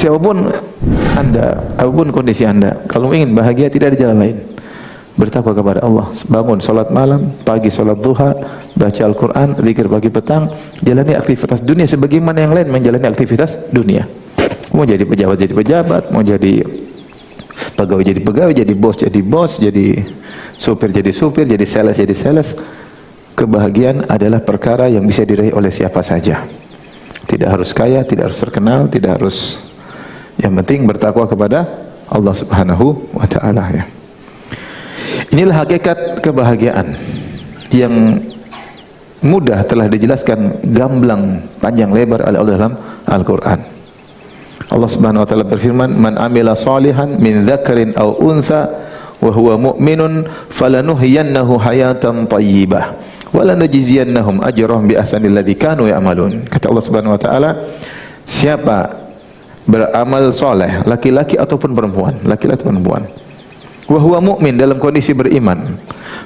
Siapapun Anda, apapun kondisi Anda, kalau ingin bahagia tidak ada jalan lain. Bertakwa kepada Allah, bangun salat malam, pagi salat duha, baca Al-Quran, zikir pagi petang, jalani aktivitas dunia sebagaimana yang lain menjalani aktivitas dunia. Mau jadi pejabat, mau jadi pegawai jadi pegawai, jadi bos, jadi supir jadi supir, jadi sales. Kebahagiaan adalah perkara yang bisa diraih oleh siapa saja. Tidak harus kaya, tidak harus terkenal, tidak harus, yang penting bertakwa kepada Allah Subhanahu wa taala ya. Inilah hakikat kebahagiaan yang mudah telah dijelaskan gamblang panjang lebar oleh Allah dalam Al-Qur'an. Allah Subhanahu wa taala berfirman, "Man amila salihan min dzakarin aw untha wa huwa mu'minun falanuhyiyannahu hayatan thayyibah wa lanajziyannahum ajrahum bi ahsanil ladzi kanu ya'malun." Kata Allah Subhanahu wa taala, siapa beramal soleh, laki-laki ataupun perempuan, wa huwa mu'min, dalam kondisi beriman,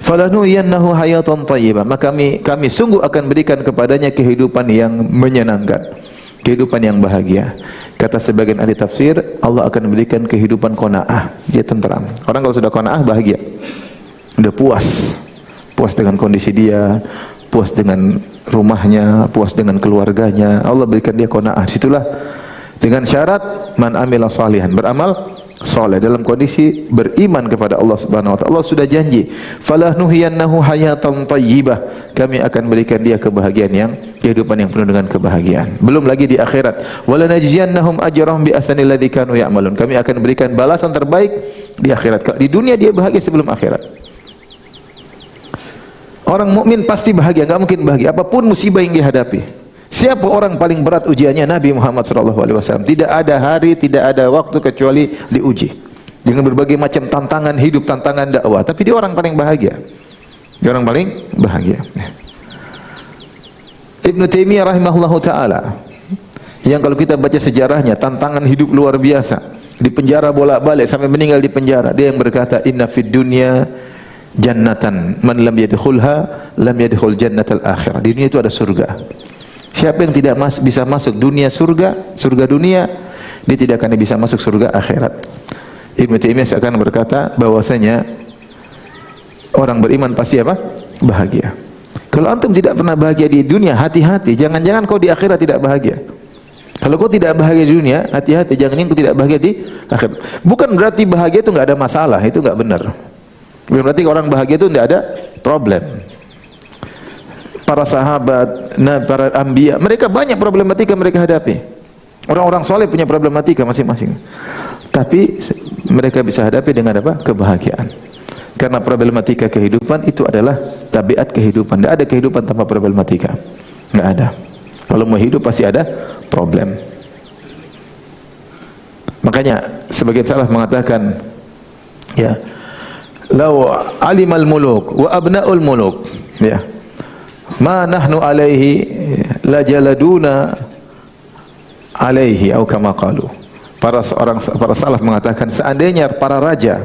falanuhyiyannahu hayatan thayyibah, maka kami sungguh akan berikan kepadanya kehidupan yang menyenangkan, kehidupan yang bahagia. Kata sebagian ahli tafsir, Allah akan memberikan kehidupan qanaah, dia tenteram. Orang kalau sudah qanaah bahagia, udah puas dengan kondisi dia, puas dengan rumahnya, puas dengan keluarganya, Allah berikan dia qanaah. Situlah dengan syarat man amila salihan, beramal soleh dalam kondisi beriman kepada Allah Subhanahu wa taala. Allah sudah janji, falanuhyiyannahu hayatan thayyibah, kami akan berikan dia kebahagiaan yang, kehidupan yang penuh dengan kebahagiaan. Belum lagi di akhirat, walanajziyannahum ajrahum bi ahsanil ladzi kanu ya'malun, kami akan berikan balasan terbaik di akhirat. Di dunia dia bahagia sebelum akhirat. Orang mukmin pasti bahagia, enggak mungkin bahagia apapun musibah yang dihadapi. Siapa orang paling berat ujiannya? Nabi Muhammad SAW. Tidak ada hari, tidak ada waktu kecuali diuji dengan berbagai macam tantangan hidup, tantangan dakwah. Tapi dia orang paling bahagia. Dia orang paling bahagia. Ibnu Taimiyah rahimahullahu taala, yang kalau kita baca sejarahnya, tantangan hidup luar biasa. Di penjara bolak-balik sampai meninggal di penjara. Dia yang berkata, "Inna fid dunya jannatan, man lam yadkhulha lam yadkhul jannatal akhirah." Di dunia itu ada surga. Siapa yang tidak bisa masuk dunia surga dunia, dia tidak akan bisa masuk surga akhirat. Ibnu Taimiyah seakan berkata bahwasanya orang beriman pasti apa? Bahagia. Kalau antum tidak pernah bahagia di dunia, hati-hati, jangan-jangan kau di akhirat tidak bahagia. Kalau kau tidak bahagia di dunia, hati-hati, jangan kau tidak bahagia di akhirat. Bukan berarti bahagia itu enggak ada masalah, itu enggak benar. Bukan berarti orang bahagia itu enggak ada problem. Para sahabat, para anbiya, mereka banyak problematika mereka hadapi. Orang-orang soleh punya problematika masing-masing. Tapi mereka bisa hadapi dengan apa? Kebahagiaan. Karena problematika kehidupan itu adalah tabiat kehidupan. Tidak ada kehidupan tanpa problematika. Tidak ada. Kalau mau hidup pasti ada problem. Makanya sebagian salaf mengatakan, ya, "Lau alimal muluk wa abnaul muluk." Ya. Ma nahnu alaihi la jaladuna alaihi atau kama qalu. Para salaf mengatakan, seandainya para raja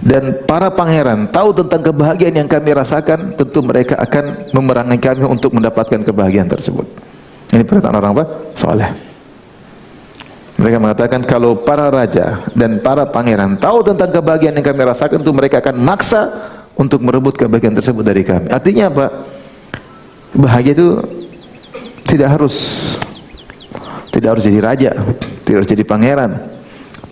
dan para pangeran tahu tentang kebahagiaan yang kami rasakan, tentu mereka akan memerangi kami untuk mendapatkan kebahagiaan tersebut. Ini perkataan orang apa? Saleh. Mereka mengatakan kalau para raja dan para pangeran tahu tentang kebahagiaan yang kami rasakan, tentu mereka akan maksa untuk merebut kebahagiaan tersebut dari kami. Artinya apa? Bahagia itu tidak harus jadi raja, tidak harus jadi pangeran,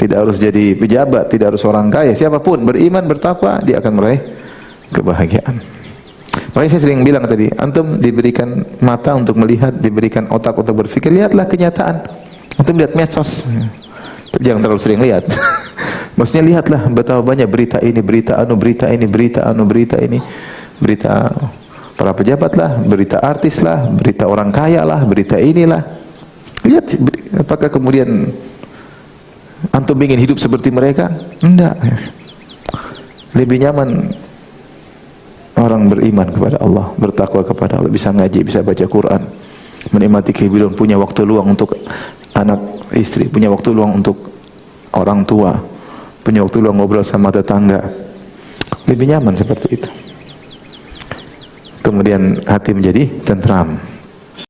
tidak harus jadi pejabat, tidak harus orang kaya. Siapapun beriman, bertakwa, dia akan meraih kebahagiaan. Makanya saya sering bilang tadi, antum diberikan mata untuk melihat, diberikan otak untuk berpikir, lihatlah kenyataan. Antum lihat medsos, tapi jangan terlalu sering lihat. Maksudnya lihatlah betapa banyak berita ini, berita anu, berita ini, berita anu, berita ini, berita para pejabat lah, berita artis lah, berita orang kaya lah, berita inilah. Lihat, apakah kemudian antum ingin hidup seperti mereka? Enggak. Lebih nyaman orang beriman kepada Allah, bertakwa kepada Allah, bisa ngaji, bisa baca Quran, menikmati kehidupan, punya waktu luang untuk anak istri, punya waktu luang untuk orang tua, punya waktu luang ngobrol sama tetangga. Lebih nyaman seperti itu. Kemudian hati menjadi tentram.